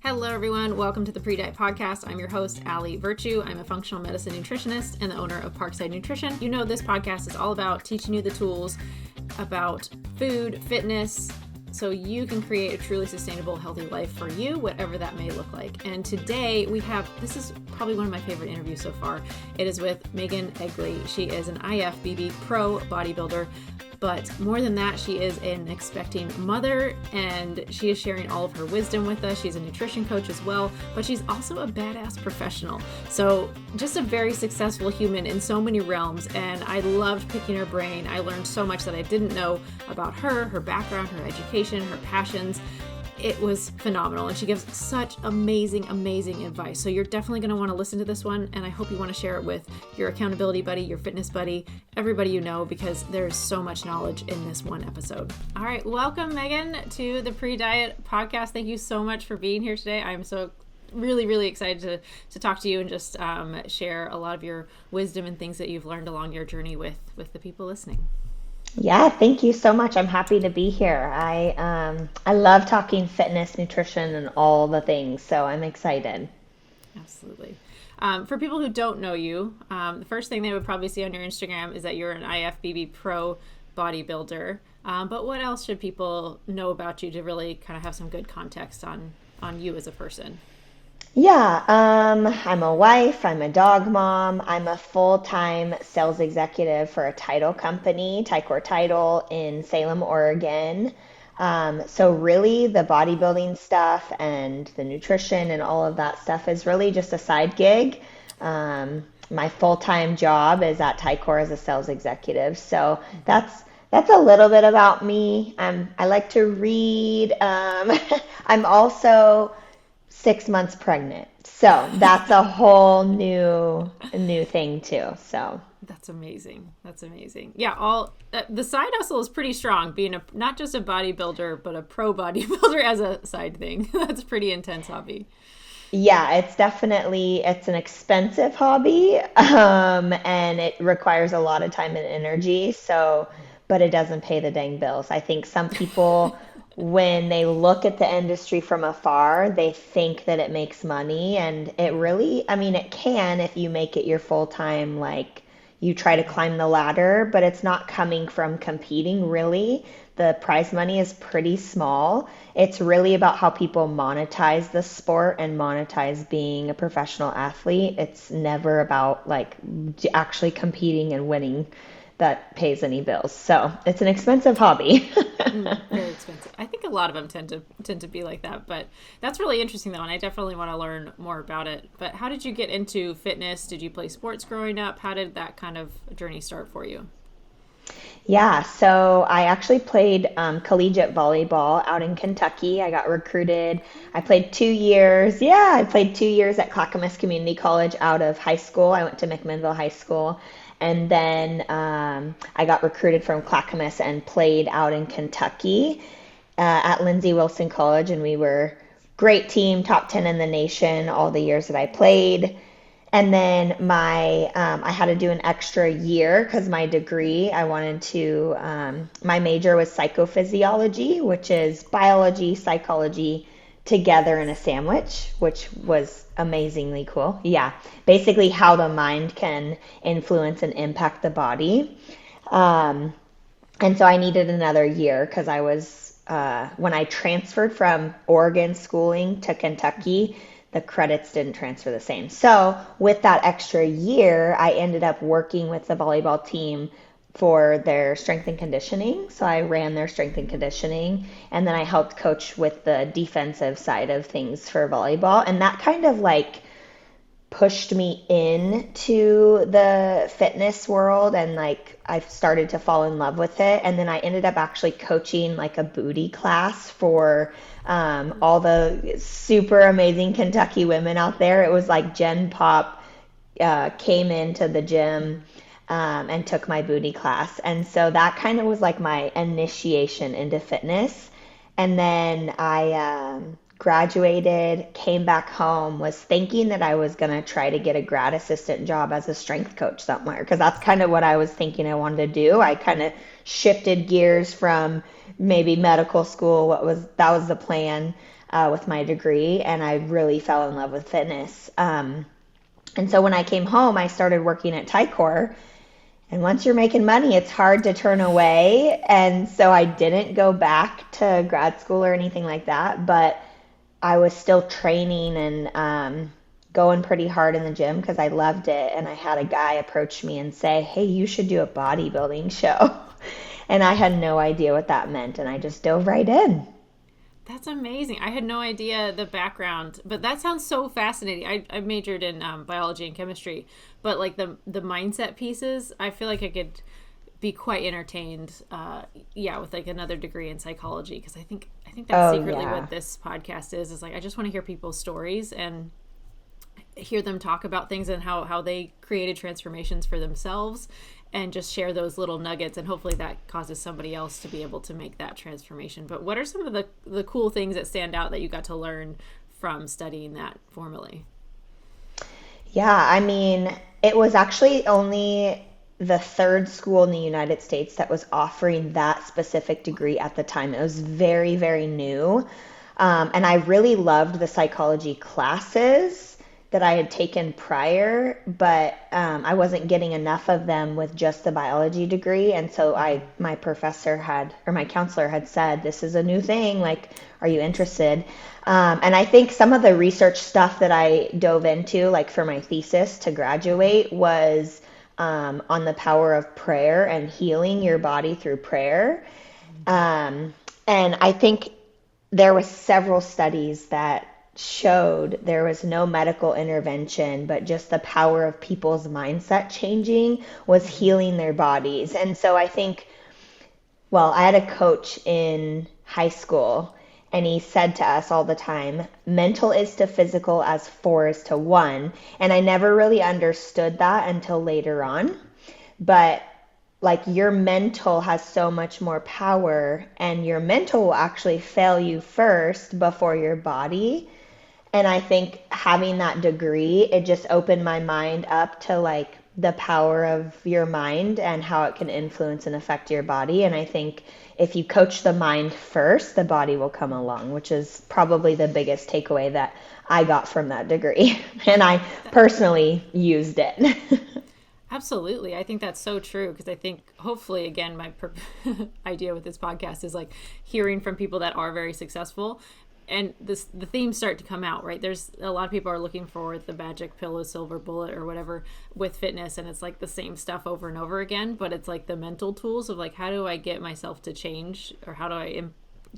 Hello, everyone. Welcome to the Pre-Diet Podcast. I'm your host, Allie Virtue. I'm a functional medicine nutritionist and the owner of Parkside Nutrition. You know, this podcast is all about teaching you the tools about food, fitness, so you can create a truly sustainable, healthy life for you, whatever that may look like. And today this is probably one of my favorite interviews so far. It is with Maeghan Egli. She is an IFBB Pro Bodybuilder. But more than that, she is an expecting mother, and she is sharing all of her wisdom with us. She's a nutrition coach as well, but she's also a badass professional. So just a very successful human in so many realms, and I loved picking her brain. I learned so much that I didn't know about her background, her education, her passions. It was phenomenal, and she gives such amazing advice. So you're definitely going to want to listen to this one, and I hope you want to share it with your accountability buddy, your fitness buddy, everybody you know, because there's so much knowledge in this one episode. All right, welcome Maeghan to the Pre-Diet Podcast. Thank you so much for being here today. I'm so really excited to talk to you and just share a lot of your wisdom and things that you've learned along your journey with the people listening. Yeah, thank you so much. I'm happy to be here. I love talking fitness, nutrition, and all the things, so I'm excited. Absolutely. For people who don't know you, the first thing they would probably see on your Instagram is that you're an IFBB Pro Bodybuilder. But what else should people know about you to really kind of have some good context on you as a person? Yeah, I'm a wife, I'm a dog mom, I'm a full-time sales executive for a title company, Ticor Title in Salem, Oregon. So really the bodybuilding stuff and the nutrition and all of that stuff is really just a side gig. My full-time job is at Ticor as a sales executive. So that's a little bit about me. I like to read. I'm also 6 months pregnant. So that's a whole new thing too. So that's amazing. Yeah, the side hustle is pretty strong, being not just a bodybuilder, but a pro bodybuilder as a side thing. That's a pretty intense hobby. Yeah, it's an expensive hobby, and it requires a lot of time and energy. So, but it doesn't pay the dang bills. I think some people when they look at the industry from afar, they think that it makes money, and it really, it can if you make it your full time, like you try to climb the ladder, but it's not coming from competing really. The prize money is pretty small. It's really about how people monetize the sport and monetize being a professional athlete. It's never about like actually competing and winning that pays any bills. So it's an expensive hobby. Very expensive. I think a lot of them tend to be like that, but that's really interesting though, and I definitely want to learn more about it. But how did you get into fitness? Did you play sports growing up? How did that kind of journey start for you? Yeah, so I actually played collegiate volleyball out in Kentucky. I got recruited. I played 2 years. Yeah, I played 2 years at Clackamas Community College out of high school. I went to McMinnville High School. And then I got recruited from Clackamas and played out in Kentucky at Lindsey Wilson College. And we were great team, top 10 in the nation all the years that I played. And then I had to do an extra year because my degree, my major was psychophysiology, which is biology, psychology together in a sandwich, which was amazingly cool. Yeah, basically how the mind can influence and impact the body. And so I needed another year because I was, when I transferred from Oregon schooling to Kentucky, the credits didn't transfer the same. So with that extra year, I ended up working with the volleyball team for their strength and conditioning. So I ran their strength and conditioning, and then I helped coach with the defensive side of things for volleyball. And that kind of like pushed me into the fitness world, and like I started to fall in love with it. And then I ended up actually coaching like a booty class for all the super amazing Kentucky women out there. It was like Gen Pop came into the gym and took my booty class. And so that kind of was like my initiation into fitness. And then I graduated, came back home, was thinking that I was going to try to get a grad assistant job as a strength coach somewhere, because that's kind of what I was thinking I wanted to do. I kind of shifted gears from maybe medical school. That was the plan. with my degree, and I really fell in love with fitness. And so when I came home, I started working at Tycor. And once you're making money, it's hard to turn away. And so I didn't go back to grad school or anything like that, but I was still training and going pretty hard in the gym because I loved it. And I had a guy approach me and say, hey, you should do a bodybuilding show. And I had no idea what that meant. And I just dove right in. That's amazing. I had no idea the background, but that sounds so fascinating. I majored in biology and chemistry, but like the mindset pieces, I feel like I could be quite entertained, with like another degree in psychology, because I think that's secretly what this podcast is like I just want to hear people's stories and hear them talk about things and how they created transformations for themselves, and just share those little nuggets, and hopefully that causes somebody else to be able to make that transformation. But what are some of the cool things that stand out that you got to learn from studying that formally? Yeah, I mean, it was actually only the third school in the United States that was offering that specific degree at the time. It was very, very new. And I really loved the psychology classes that I had taken prior, but I wasn't getting enough of them with just the biology degree. And so my counselor had said, this is a new thing, like, are you interested? And I think some of the research stuff that I dove into, like for my thesis to graduate, was on the power of prayer and healing your body through prayer. And I think there was several studies that showed there was no medical intervention, but just the power of people's mindset changing was healing their bodies. And so I think, I had a coach in high school, and he said to us all the time, mental is to physical as 4 is to 1. And I never really understood that until later on. But like, your mental has so much more power, and your mental will actually fail you first before your body. And I think having that degree, it just opened my mind up to like the power of your mind and how it can influence and affect your body. And I think if you coach the mind first, the body will come along, which is probably the biggest takeaway that I got from that degree. And I personally used it. Absolutely. I think that's so true, because I think hopefully, again, my idea with this podcast is like hearing from people that are very successful. And the themes start to come out, right? There's a lot of people are looking for the magic pill, silver bullet, or whatever with fitness, and it's like the same stuff over and over again. But it's like the mental tools of like, how do I get myself to change, or how do I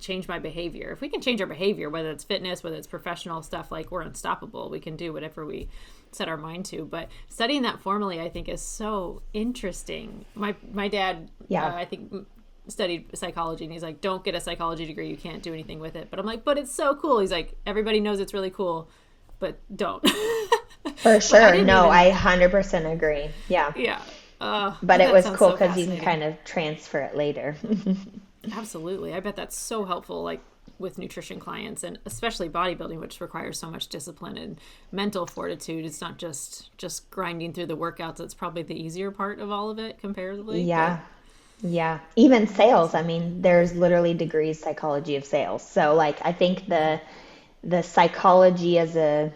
change my behavior? If we can change our behavior, whether it's fitness, whether it's professional stuff, like we're unstoppable. We can do whatever we set our mind to. But studying that formally, I think, is so interesting. My dad, I think, studied psychology, and he's like, don't get a psychology degree, you can't do anything with it. But I'm like, but it's so cool. He's like, everybody knows it's really cool, but don't. For sure. No, I 100% agree. Yeah but it was cool because you can kind of transfer it later. Absolutely. I bet that's so helpful, like with nutrition clients, and especially bodybuilding, which requires so much discipline and mental fortitude. It's not just grinding through the workouts. It's probably the easier part of all of it comparatively. Yeah. Even sales. I mean, there's literally degrees psychology of sales. So like, I think the psychology as a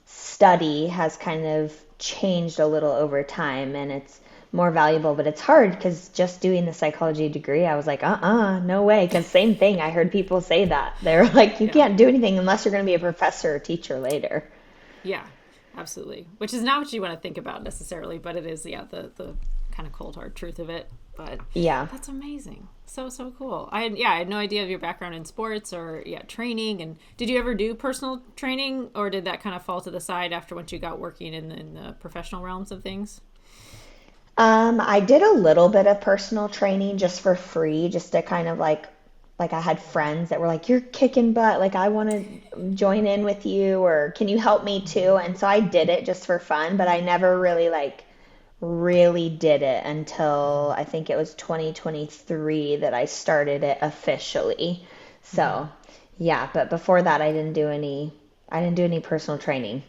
study has kind of changed a little over time, and it's more valuable, but it's hard because just doing the psychology degree, I was like, no way. Because same thing. I heard people say that. They're like, you can't do anything unless you're going to be a professor or teacher later. Yeah, absolutely. Which is not what you want to think about necessarily, but it is, the kind of cold hard truth of it. But yeah, that's amazing. So cool. I had no idea of your background in sports or training. And did you ever do personal training, or did that kind of fall to the side after once you got working in the professional realms of things? I did a little bit of personal training just for free, just to kind of like I had friends that were like, you're kicking butt, like I want to join in with you, or can you help me too? And so I did it just for fun, but I never really did it until I think it was 2023 that I started it officially. So yeah, but before that I didn't do any personal training.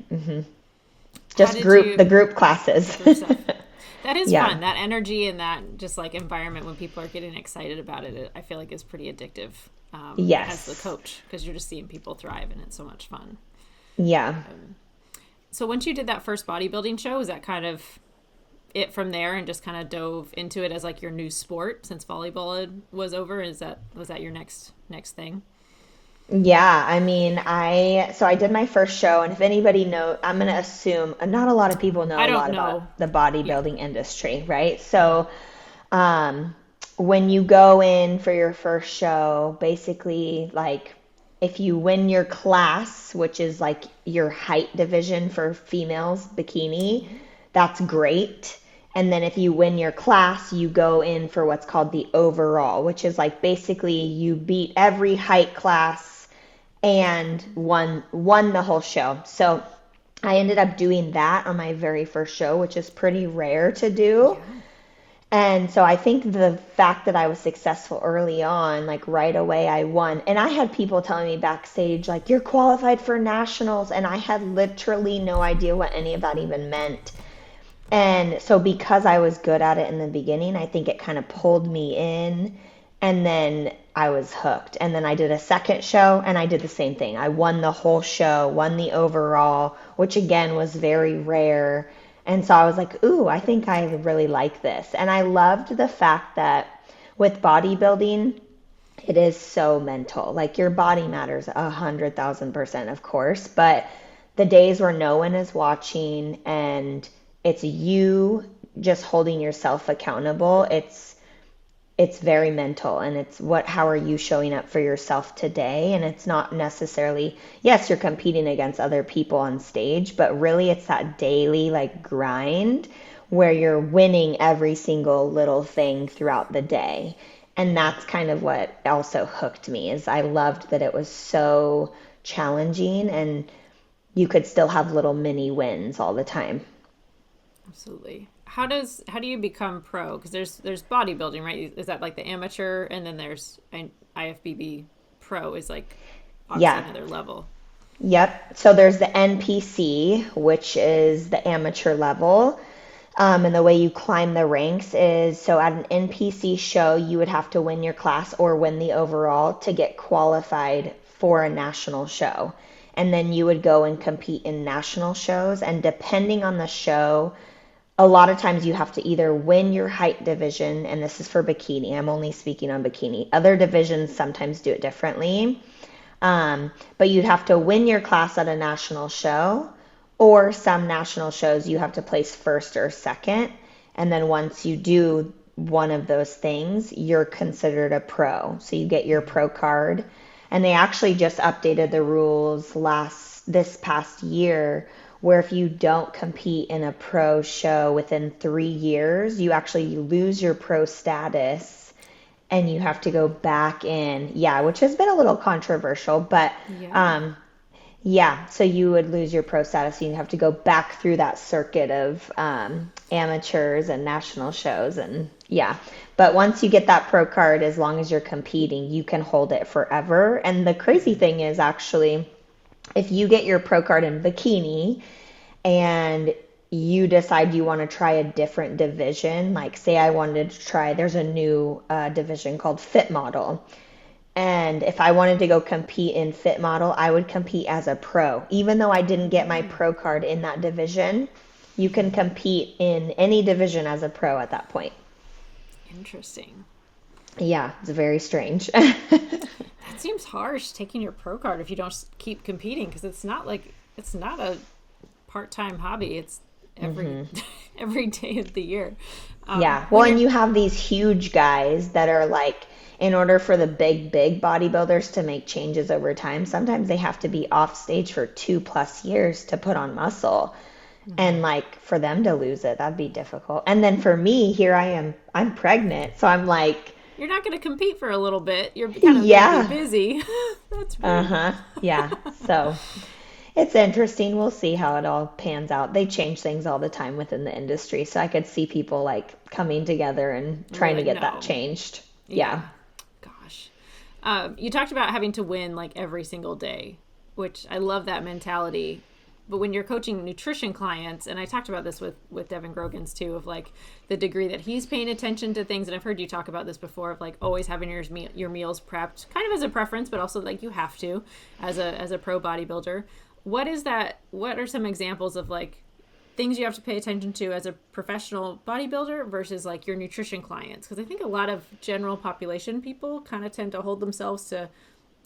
Just the group classes. That is fun. That energy and that just like environment when people are getting excited about it, I feel like is pretty addictive. as the Yes. coach, because you're just seeing people thrive and it's so much fun. Yeah. So once you did that first bodybuilding show, was that kind of it from there and just kind of dove into it as like your new sport since volleyball was over? Was that your next thing? Yeah, I mean, I did my first show, and if anybody know, I'm gonna assume not a lot of people know I a don't lot about know. the Yeah. bodybuilding industry, right? So, um, when you go in for your first show, basically, like, if you win your class, which is like your height division for females bikini, that's great. And then if you win your class, you go in for what's called the overall, which is like basically you beat every height class and won the whole show. So I ended up doing that on my very first show, which is pretty rare to do. Yeah. And so I think the fact that I was successful early on, like right away I won. And I had people telling me backstage, like, you're qualified for nationals. And I had literally no idea what any of that even meant. And so because I was good at it in the beginning, I think it kind of pulled me in. And then I was hooked. And then I did a second show and I did the same thing. I won the whole show, won the overall, which again was very rare. And so I was like, ooh, I think I really like this. And I loved the fact that with bodybuilding, it is so mental. Like your body matters 100,000%, of course, but the days where no one is watching and it's you just holding yourself accountable, it's very mental, and it's how are you showing up for yourself today. And it's not necessarily, yes, you're competing against other people on stage, but really it's that daily like grind where you're winning every single little thing throughout the day. And that's kind of what also hooked me, is I loved that it was so challenging and you could still have little mini wins all the time. Absolutely. How do you become pro? Because there's bodybuilding, right? Is that like the amateur, and then there's an IFBB Pro is like obviously Yeah. another level. Yep. So there's the NPC, which is the amateur level. And the way you climb the ranks is, so at an NPC show, you would have to win your class or win the overall to get qualified for a national show. And then you would go and compete in national shows. And depending on the show, a lot of times you have to either win your height division, and this is for bikini. I'm only speaking on bikini. Other divisions sometimes do it differently. But you'd have to win your class at a national show, or some national shows you have to place first or second. And then once you do one of those things, you're considered a pro. So you get your pro card. And they actually just updated the rules this past year, where if you don't compete in a pro show within 3 years, you actually lose your pro status and you have to go back in. Yeah, which has been a little controversial, but Yeah. um, yeah, so you would lose your pro status. You have to go back through that circuit of amateurs and national shows, and yeah. But once you get that pro card, as long as you're competing, you can hold it forever. And the crazy thing is, actually, if you get your pro card in bikini and you decide you want to try a different division, like say I wanted to try, there's a new division called Fit Model. And if I wanted to go compete in Fit Model, I would compete as a pro. Even though I didn't get my pro card in that division, you can compete in any division as a pro at that point. Interesting. Yeah, it's very strange. That seems harsh taking your pro card if you don't keep competing, because it's not a part-time hobby. It's every every day of the year. Yeah. Well, When and you're you have these huge guys that are like, in order for the big bodybuilders to make changes over time, sometimes they have to be off stage for 2+ years to put on muscle. And like for them to lose it, that'd be difficult. And then for me, here I am, I'm pregnant. So I'm like, you're not going to compete for a little bit. You're kind of going to be yeah, busy. That's rude. uh-huh, yeah. So it's interesting. We'll see how it all pans out. They change things all the time within the industry. So I could see people like coming together and And you're trying to like, get that no. changed. Yeah. Yeah. Gosh. You talked about having to win like every single day, which I love that mentality. but when you're coaching nutrition clients, and I talked about this with Devin Grogan's too, of like the degree that he's paying attention to things. And I've heard you talk about this before, of like always having your meals prepped, kind of as a preference, but also like you have to as a pro bodybuilder. What are some examples of like things you have to pay attention to as a professional bodybuilder versus like your nutrition clients? Because I think a lot of general population people kind of tend to hold themselves to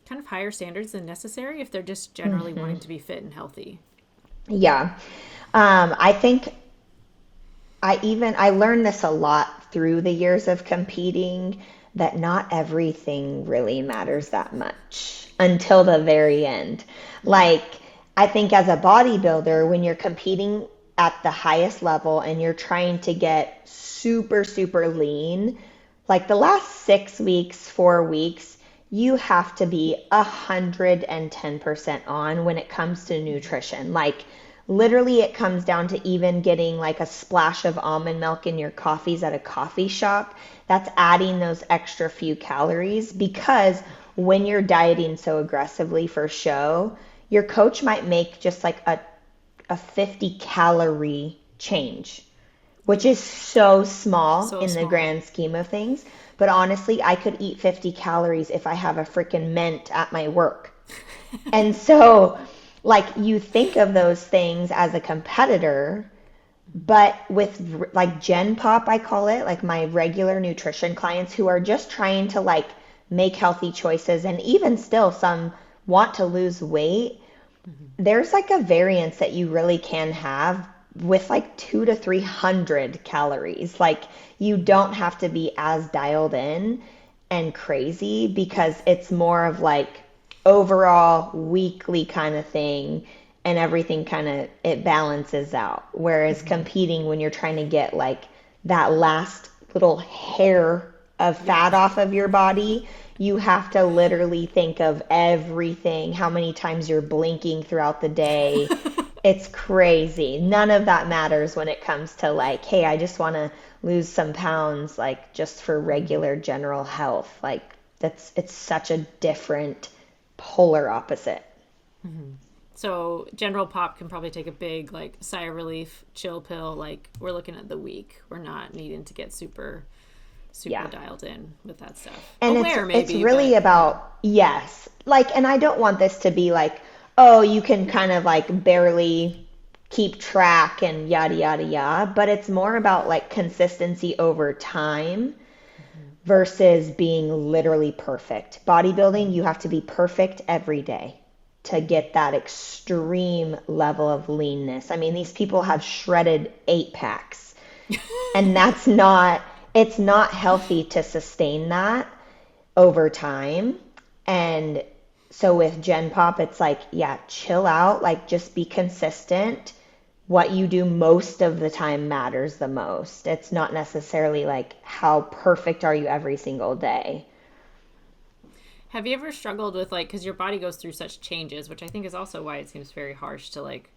kind of higher standards than necessary if they're just generally wanting to be fit and healthy. Yeah. I think I learned this a lot through the years of competing, that not everything really matters that much until the very end. Like, I think as a bodybuilder, when you're competing at the highest level and you're trying to get super, super lean, like the last 6 weeks, 4 weeks, you have to be 110% on when it comes to nutrition. Like, literally, it comes down to even getting like a splash of almond milk in your coffees at a coffee shop. That's adding those extra few calories, because when you're dieting so aggressively for show, your coach might make just like a 50 calorie change, which is so small in the grand scheme of things. But honestly, I could eat 50 calories if I have a freaking mint at my work. And so, like, you think of those things as a competitor, but with like Gen Pop, I call it, like my regular nutrition clients who are just trying to like make healthy choices, and even still some want to lose weight, there's like a variance that you really can have with like 200 to 300 calories. Like, you don't have to be as dialed in and crazy, because it's more of like overall weekly kind of thing, and everything kind of, it balances out. Whereas competing, when you're trying to get like that last little hair of fat off of your body, you have to literally think of everything, how many times you're blinking throughout the day. It's crazy. None of that matters when it comes to like, hey, I just want to lose some pounds, like just for regular general health. Like, it's such a different polar opposite. So General Pop can probably take a big like sigh of relief, chill pill. Like, we're looking at the week. We're not needing to get super dialed in with that stuff. And Aware, it's maybe, really but about, yes. Like, and I don't want this to be like, oh, you can kind of like barely keep track and yada, yada, yada. But it's more about like consistency over time versus being literally perfect. Bodybuilding, you have to be perfect every day to get that extreme level of leanness. I mean, these people have shredded 8-packs, and it's not healthy to sustain that over time. And so with Gen Pop, it's like, yeah, chill out, like just be consistent. What you do most of the time matters the most. It's not necessarily like how perfect are you every single day. have you ever struggled with like, because your body goes through such changes, which I think is also why it seems very harsh to like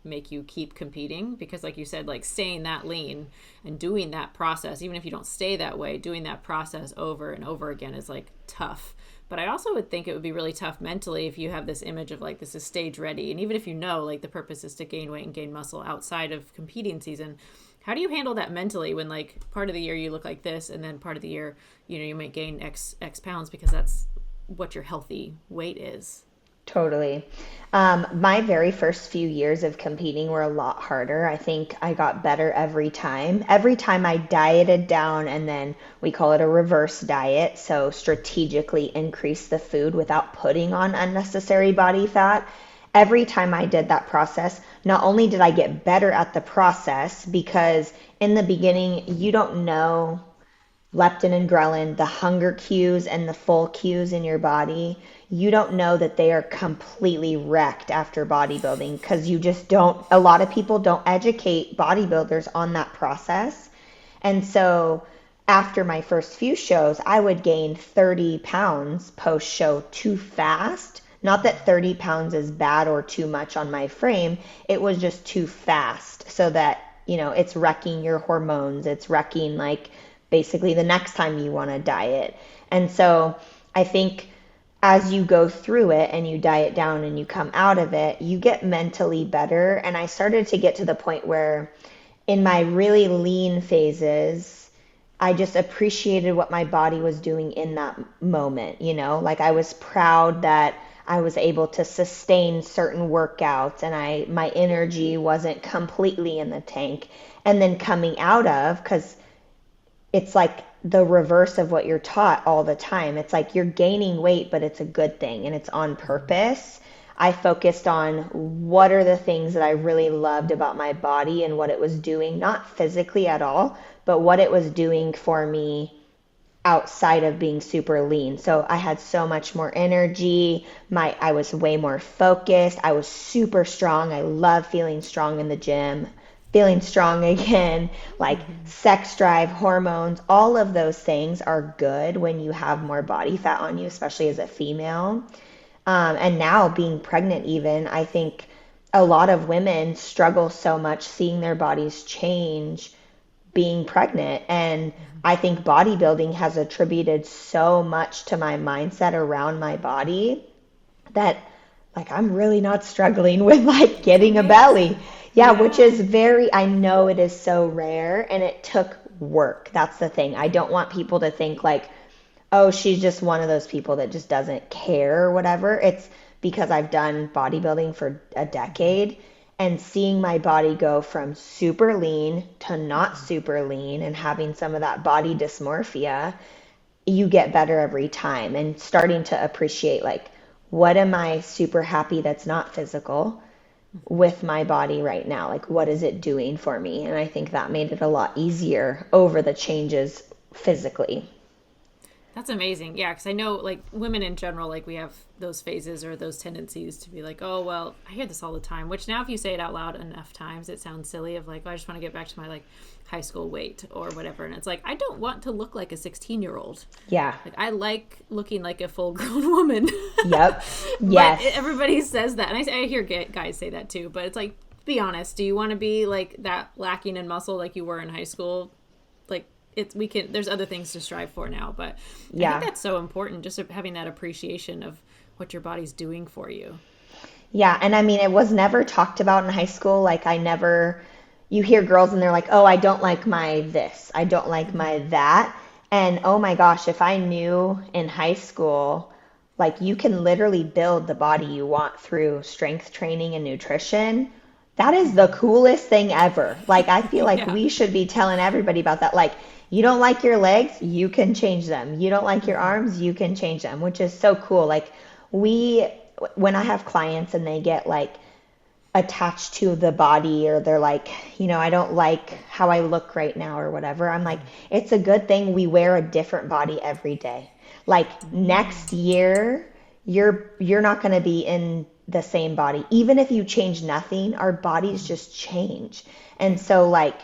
make you keep competing, because like you said, like staying that lean and doing that process, even if you don't stay that way, doing that process over and over again is like tough. But I also would think it would be really tough mentally if you have this image of like, this is stage ready. And even if you know, like the purpose is to gain weight and gain muscle outside of competing season, how do you handle that mentally when like part of the year you look like this, and then part of the year, you know, you might gain X pounds because that's what your healthy weight is? Totally. My very first few years of competing were a lot harder. I think I got better every time. Every time I dieted down, and then we call it a reverse diet. So strategically increase the food without putting on unnecessary body fat. Every time I did that process, not only did I get better at the process, because in the beginning, you don't know leptin and ghrelin, the hunger cues and the full cues in your body. You don't know that they are completely wrecked after bodybuilding, because you just don't, a lot of people don't educate bodybuilders on that process. And so after my first few shows, I would gain 30 pounds post show too fast. Not that 30 pounds is bad or too much on my frame. It was just too fast, so that, you know, it's wrecking your hormones. It's wrecking like basically the next time you want to diet. And so I think as you go through it and you diet down and you come out of it, you get mentally better. And I started to get to the point where in my really lean phases, I just appreciated what my body was doing in that moment, like I was proud that I was able to sustain certain workouts and my energy wasn't completely in the tank. And then coming out of, because it's like the reverse of what you're taught all the time. It's like you're gaining weight, but it's a good thing and it's on purpose. I focused on what are the things that I really loved about my body and what it was doing, not physically at all, but what it was doing for me outside of being super lean. So I had so much more energy. I was way more focused. I was super strong. I love feeling strong in the gym, feeling strong again, like sex drive, hormones, all of those things are good when you have more body fat on you, especially as a female. And now being pregnant even, I think a lot of women struggle so much seeing their bodies change being pregnant. And I think bodybuilding has attributed so much to my mindset around my body that like I'm really not struggling with like getting a belly. Yeah, which is I know it is so rare and it took work. That's the thing. I don't want people to think like, oh, she's just one of those people that just doesn't care or whatever. It's because I've done bodybuilding for a decade and seeing my body go from super lean to not super lean and having some of that body dysmorphia, you get better every time and starting to appreciate like, what am I super happy that's not physical with my body right now? Like, what is it doing for me? And I think that made it a lot easier over the changes physically. That's amazing. Yeah, because I know like women in general, like we have those phases or those tendencies to be like, oh, well, I hear this all the time, which now if you say it out loud enough times, it sounds silly of like, oh, I just want to get back to my like high school weight or whatever. And it's like, I don't want to look like a 16-year-old. Yeah. Like I like looking like a full grown woman. Yep. Yes. But everybody says that. And I hear guys say that too, but it's like, be honest. Do you want to be like that lacking in muscle like you were in high school? Like, there's other things to strive for now, but I think that's so important, just having that appreciation of what your body's doing for you. Yeah. And I mean, it was never talked about in high school. Like you hear girls and they're like, oh, I don't like my this, I don't like my that. And oh my gosh, if I knew in high school, like you can literally build the body you want through strength training and nutrition. That is the coolest thing ever. Like, I feel like we should be telling everybody about that. Like, you don't like your legs, you can change them. You don't like your arms, you can change them, which is so cool. Like when I have clients and they get like attached to the body or they're like, I don't like how I look right now or whatever. I'm like, it's a good thing we wear a different body every day. Like next year, you're not going to be in the same body. Even if you change nothing, our bodies just change. And so like,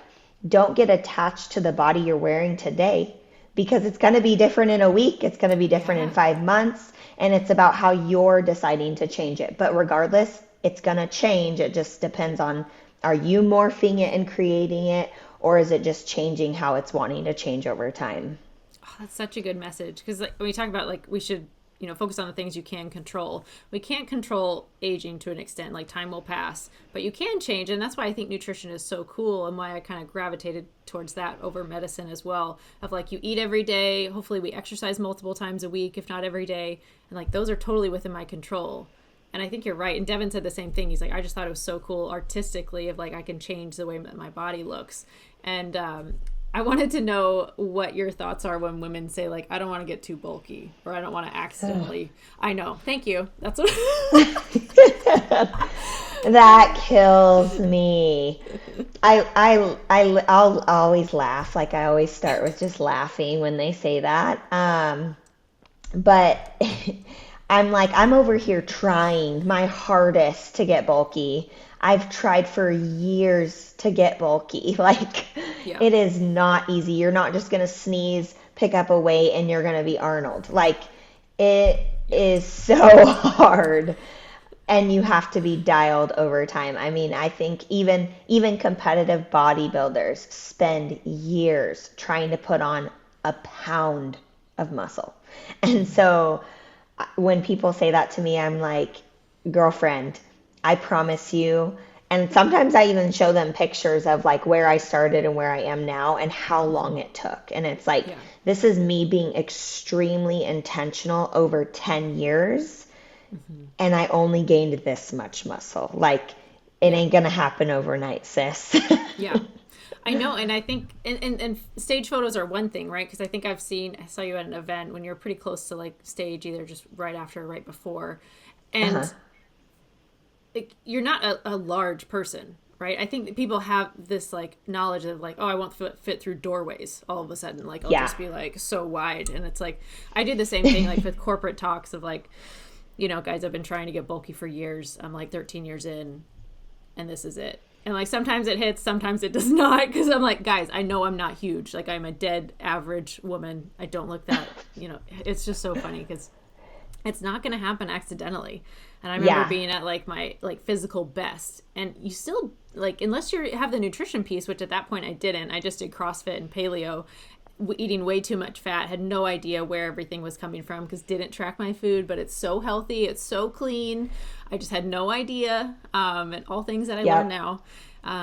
don't get attached to the body you're wearing today because it's going to be different in a week. It's going to be different in 5 months. And it's about how you're deciding to change it. But regardless, it's going to change. It just depends on, are you morphing it and creating it, or is it just changing how it's wanting to change over time? Oh, that's such a good message. Because like, when we talk about like, we should focus on the things you can control. We can't control aging to an extent, like time will pass, but you can change. And that's why I think nutrition is so cool and why I kind of gravitated towards that over medicine as well. Of like, you eat every day. Hopefully we exercise multiple times a week, if not every day. And like, those are totally within my control. And I think you're right. And Devin said the same thing. He's like, I just thought it was so cool artistically of like, I can change the way that my body looks. And, I wanted to know what your thoughts are when women say like, I don't want to get too bulky or I don't want to accidentally. I know. Thank you. That's what that kills me. I'll always laugh. Like I always start with just laughing when they say that. But I'm like, I'm over here trying my hardest to get bulky. I've tried for years to get bulky. Like, It is not easy. You're not just going to sneeze, pick up a weight, and you're going to be Arnold. Like, it is so hard. And you have to be dialed over time. I mean, I think even competitive bodybuilders spend years trying to put on a pound of muscle. And so when people say that to me, I'm like, girlfriend, I promise you. And sometimes I even show them pictures of like where I started and where I am now and how long it took. And it's like, Yeah. this is me being extremely intentional over 10 years. And I only gained this much muscle. Like, it Yeah. ain't gonna happen overnight, sis. Yeah. I know. And I think, and stage photos are one thing, right? Because I saw you at an event when you're pretty close to like stage, either just right after or right before. Uh-huh. And like, you're not a large person, right? I think that people have this like knowledge of like, oh, I won't fit through doorways all of a sudden. Like, I'll Yeah. just be like so wide. And it's like, I do the same thing like with corporate talks of like, guys, I've been trying to get bulky for years. I'm like 13 years in, and this is it. And like sometimes it hits, sometimes it does not. Because I'm like, guys, I know I'm not huge. Like, I'm a dead average woman. I don't look that, it's just so funny because it's not going to happen accidentally. And I remember Yeah. being at like my like physical best, and you still like, unless you have the nutrition piece, which at that point I didn't. I just did CrossFit and paleo, eating way too much fat, had no idea where everything was coming from because didn't track my food. But it's so healthy, it's so clean. I just had no idea, and all things that I learned now.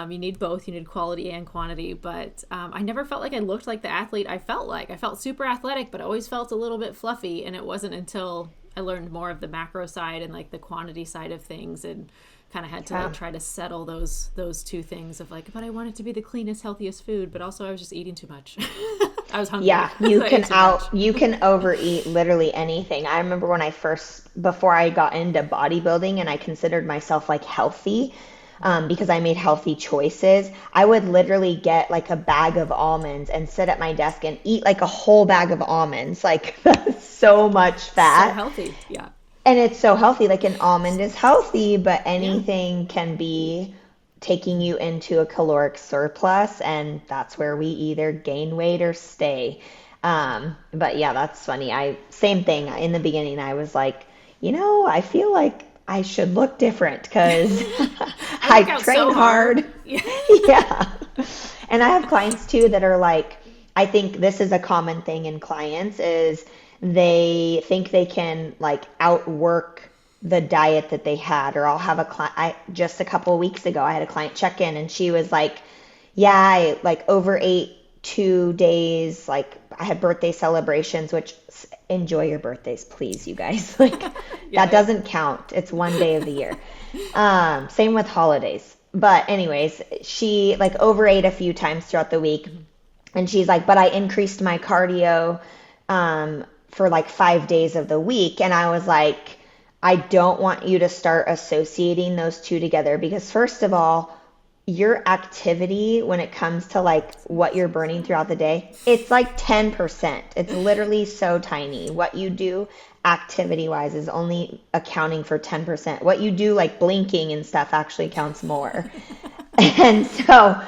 You need both. You need quality and quantity. But I never felt like I looked like the athlete I felt like. I felt super athletic, but always felt a little bit fluffy. And it wasn't until I learned more of the macro side and like the quantity side of things, and kind of had to like try to settle those two things of like, but I want it to be the cleanest, healthiest food, but also I was just eating too much. I was hungry. Yeah, So I ate too much. you can overeat literally anything. I remember when before I got into bodybuilding and I considered myself like healthy, because I made healthy choices, I would literally get like a bag of almonds and sit at my desk and eat like a whole bag of almonds. Like, that's so much So fat. healthy. Yeah. And it's so healthy. Like, an almond is healthy, but Yeah. anything can be taking you into a caloric surplus, and that's where we either gain weight or stay. But yeah, that's funny. Same thing. In the beginning, I was like, I feel like I should look different because I I work out train so hard. hard. Yeah. Yeah. And I have clients too that are like, I think this is a common thing in clients is they think they can like outwork the diet that they had. Or I'll have a client, just a couple of weeks ago, I had a client check in and she was like, yeah, I like overate 2 days. Like, I had birthday celebrations, which enjoy your birthdays, please, you guys. Like, Yeah. that doesn't count. It's one day of the year. Same with holidays. But anyways, she like overate a few times throughout the week. And she's like, but I increased my cardio for like 5 days of the week. And I was like, I don't want you to start associating those two together because, first of all, your activity when it comes to like what you're burning throughout the day, it's like 10%. It's literally so tiny. What you do activity wise is only accounting for 10%. What you do like blinking and stuff actually counts more. And so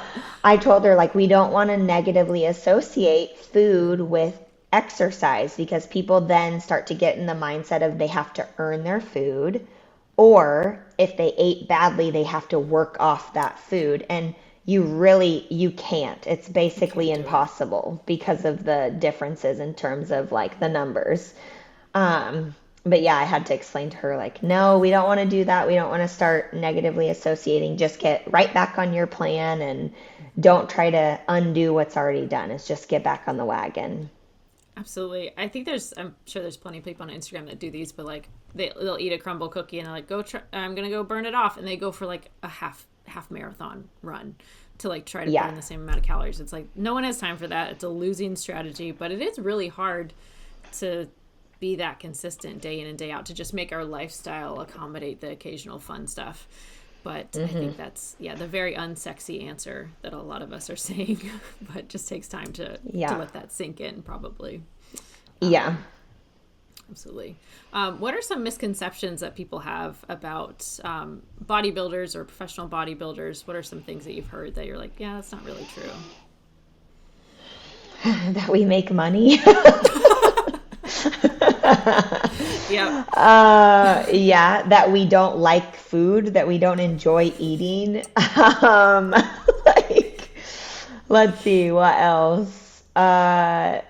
I told her, like, we don't want to negatively associate food with exercise because people then start to get in the mindset of they have to earn their food, or if they ate badly, they have to work off that food. And you can't. It's basically impossible because of the differences in terms of like the numbers. But yeah, I had to explain to her, like, no, we don't want to do that. We don't want to start negatively associating. Just get right back on your plan and don't try to undo what's already done. It's just get back on the wagon. Absolutely. I'm sure there's plenty of people on Instagram that do these, but like they'll eat a crumble cookie and they're like, I'm going to go burn it off. And they go for like a half marathon run to like try to burn the same amount of calories. It's like, no one has time for that. It's a losing strategy, but it is really hard to be that consistent day in and day out, to just make our lifestyle accommodate the occasional fun stuff. But I think that's, the very unsexy answer that a lot of us are saying, but just takes time to let that sink in, probably. Yeah. Absolutely. What are some misconceptions that people have about bodybuilders or professional bodybuilders? What are some things that you've heard that you're like, yeah, that's not really true? That we make money. Yeah. Yeah, that we don't like food, that we don't enjoy eating. Like, let's see, what else? That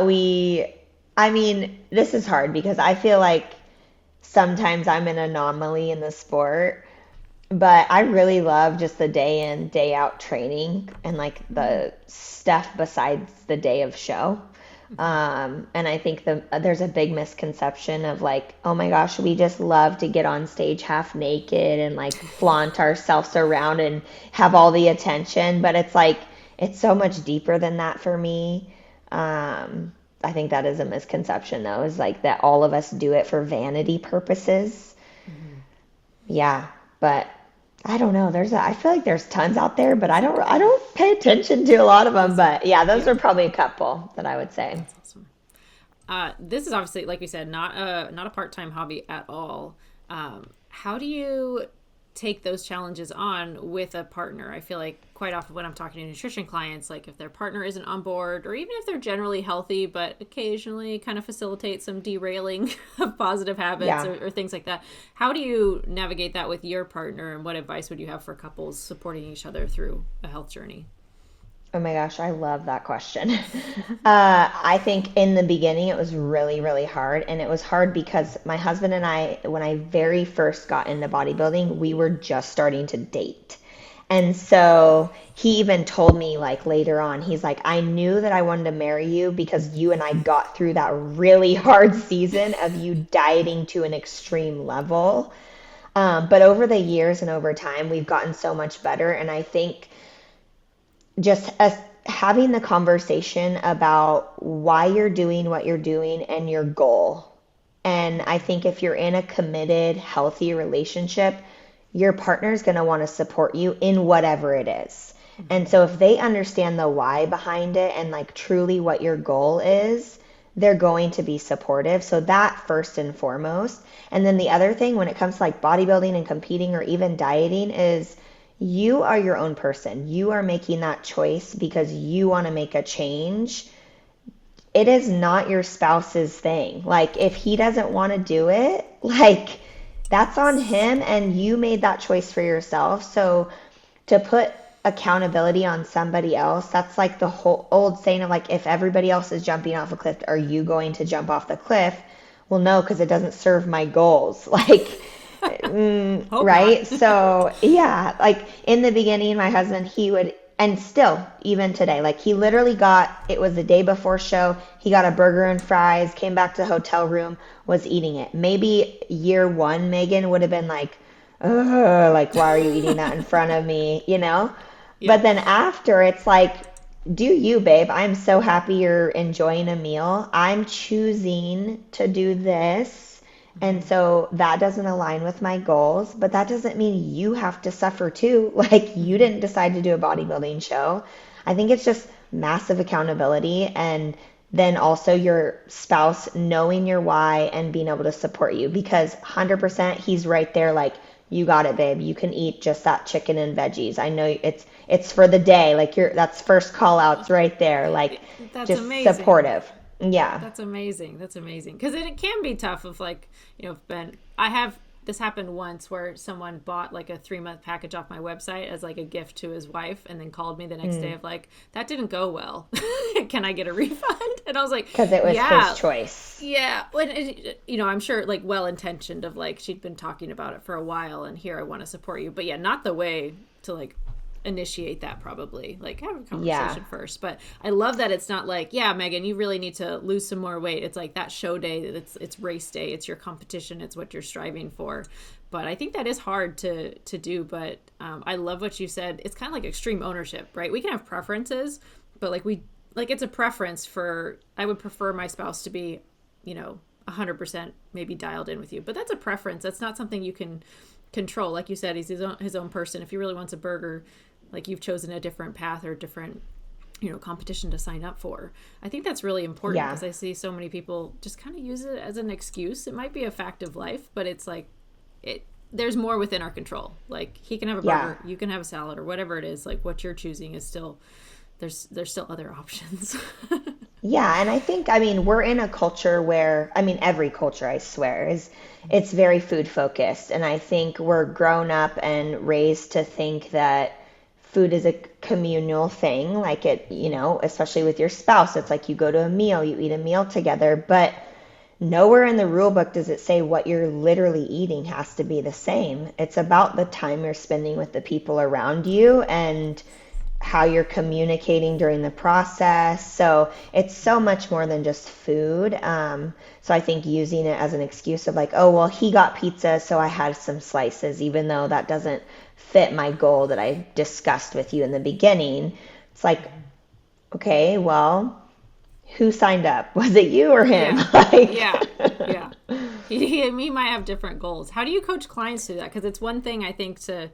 we I mean, this is hard because I feel like sometimes I'm an anomaly in the sport, but I really love just the day in, day out training and like Mm-hmm. the stuff besides the day of show. Mm-hmm. And I think there's a big misconception of like, oh my gosh, we just love to get on stage half naked and like flaunt ourselves around and have all the attention. But it's like, it's so much deeper than that for me. Um, I think that is a misconception though, is like that all of us do it for vanity purposes. Mm-hmm. Yeah, but I don't know. I feel like there's tons out there, but It's I okay. don't pay attention to a lot of them. That's But yeah, those yeah. are probably a couple that I would say. That's awesome. This is obviously, like you said, not a part time hobby at all. How do you take those challenges on with a partner? I feel like quite often when I'm talking to nutrition clients, like if their partner isn't on board, or even if they're generally healthy, but occasionally kind of facilitate some derailing of positive habits Yeah. or things like that. How do you navigate that with your partner, and what advice would you have for couples supporting each other through a health journey? Oh my gosh, I love that question. I think in the beginning it was really, really hard. And it was hard because my husband and I, when I very first got into bodybuilding, we were just starting to date. And so he even told me like later on, he's like, I knew that I wanted to marry you because you and I got through that really hard season of you dieting to an extreme level. But over the years and over time, we've gotten so much better. And I think just as having the conversation about why you're doing what you're doing and your goal. And I think if you're in a committed, healthy relationship, your partner is going to want to support you in whatever it is. And Mm-hmm. so if they understand the why behind it and like truly what your goal is, they're going to be supportive. So that first and foremost. And then the other thing when it comes to like bodybuilding and competing or even dieting is you are your own person. You are making that choice because you want to make a change. It is not your spouse's thing. Like, if he doesn't want to do it, like, that's on him, and you made that choice for yourself. So, to put accountability on somebody else, that's like the whole old saying of like, if everybody else is jumping off a cliff, are you going to jump off the cliff? Well, no, because it doesn't serve my goals. Like, Hope not. right? So, yeah, like in the beginning, my husband, he would, and still, even today, like he literally it was the day before show, he got a burger and fries, came back to the hotel room, was eating it. Maybe year one, Megan would have been like, ugh, like, why are you eating that in front of me? You know? But Yeah. then after, it's like, do you, babe? I'm so happy you're enjoying a meal. I'm choosing to do this. And Mm-hmm. so that doesn't align with my goals, but that doesn't mean you have to suffer too. Like you Mm-hmm. didn't decide to do a bodybuilding show. I think it's just massive accountability and then also your spouse knowing your why and being able to support you because 100% he's right there like you got it, babe. You can eat just that chicken and veggies. I know it's for the day. Like that's first call outs right there. Like That's just amazing. supportive. Yeah. That's amazing. That's amazing. Because it can be tough of like, Ben, I have this happened once where someone bought like a 3 month package off my website as like a gift to his wife and then called me the next day Mm. of like, that didn't go well. Can I get a refund? And I was like, Because it was his yeah, choice. yeah. I'm sure like well intentioned of like, she'd been talking about it for a while and here I want to support you. But yeah, not the way to like initiate that probably like have a Yeah. conversation first, but I love that it's not like, yeah, Megan, you really need to lose some more weight. It's like that show day, it's race day, it's your competition, it's what you're striving for. But I think that is hard to do. But I love what you said. It's kind of like extreme ownership, right? We can have preferences, but it's a preference. For I would prefer my spouse to be, 100% maybe dialed in with you, but that's a preference. That's not something you can control. Like you said, he's his own person. If he really wants a burger, like you've chosen a different path or a different competition to sign up for. I think that's really important Yeah. because I see so many people just kind of use it as an excuse. It might be a fact of life, but it's like it there's more within our control. Like he can have a Yeah. burger, you can have a salad, or whatever it is. Like what you're choosing is still there's still other options. Yeah, and I think, I mean, we're in a culture where, I mean, every culture, I swear, it's very food focused. And I think we're grown up and raised to think that food is a communal thing, like it, you know, especially with your spouse. It's like you go to a meal, you eat a meal together, but nowhere in the rule book does it say what you're literally eating has to be the same. It's about the time you're spending with the people around you and how you're communicating during the process. So it's so much more than just food. So I think using it as an excuse of like, oh, well, he got pizza, so I had some slices, even though that doesn't fit my goal that I discussed with you in the beginning. It's like, okay, well, who signed up? Was it you or him? Yeah. Like, Yeah. Yeah. He and me might have different goals. How do you coach clients through that? Because it's one thing, I think, to,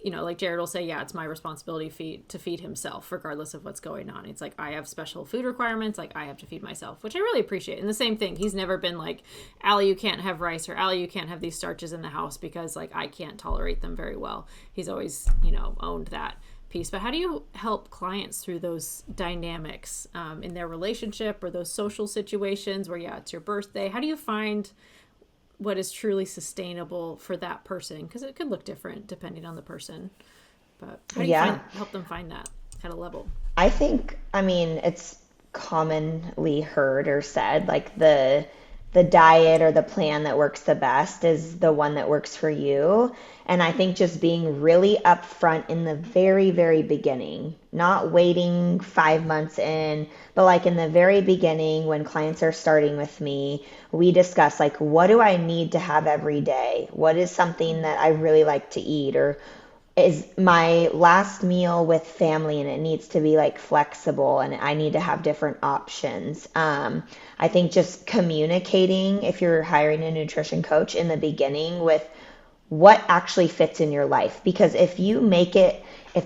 you know, like Jared will say, yeah, it's my responsibility to feed himself, regardless of what's going on. It's like, I have special food requirements, like I have to feed myself, which I really appreciate. And the same thing, he's never been like, Allie, you can't have rice, or Allie, you can't have these starches in the house because like I can't tolerate them very well. He's always, you know, owned that piece. But how do you help clients through those dynamics in their relationship or those social situations where, yeah, it's your birthday? How do you find what is truly sustainable for that person? Because it could look different depending on the person. But how do you help them find that kind of level? I think, I mean, it's commonly heard or said, like the diet or the plan that works the best is the one that works for you. And I think just being really upfront in the very, very beginning, not waiting 5 months in, but like in the very beginning when clients are starting with me, we discuss like, what do I need to have every day? What is something that I really like to eat? Or is my last meal with family and it needs to be like flexible and I need to have different options. I think just communicating, if you're hiring a nutrition coach in the beginning, with what actually fits in your life. Because if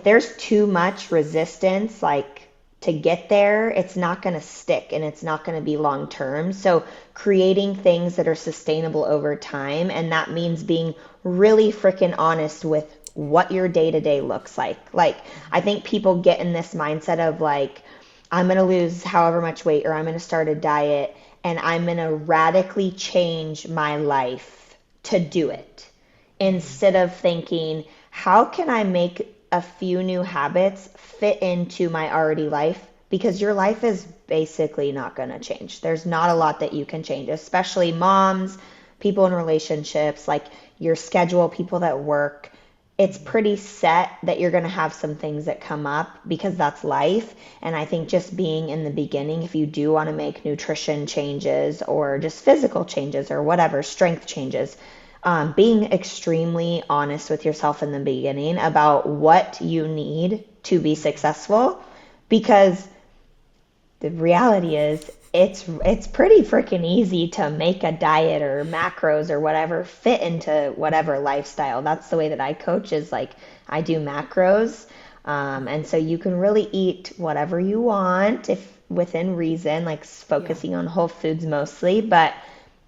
there's too much resistance, like to get there, it's not going to stick and it's not going to be long term. So creating things that are sustainable over time. And that means being really freaking honest with what your day-to-day looks like. Like, I think people get in this mindset of like, I'm going to lose however much weight, or I'm going to start a diet and I'm going to radically change my life to do it. Instead of thinking, how can I make a few new habits fit into my already life? Because your life is basically not going to change. There's not a lot that you can change, especially moms, people in relationships, like your schedule, people that work. It's pretty set that you're going to have some things that come up because that's life. And I think just being in the beginning, if you do want to make nutrition changes or just physical changes or whatever, strength changes, being extremely honest with yourself in the beginning about what you need to be successful, because the reality is it's pretty freaking easy to make a diet or macros or whatever fit into whatever lifestyle. That's the way that I coach, is like I do macros. And so you can really eat whatever you want if within reason, like focusing on whole foods mostly, but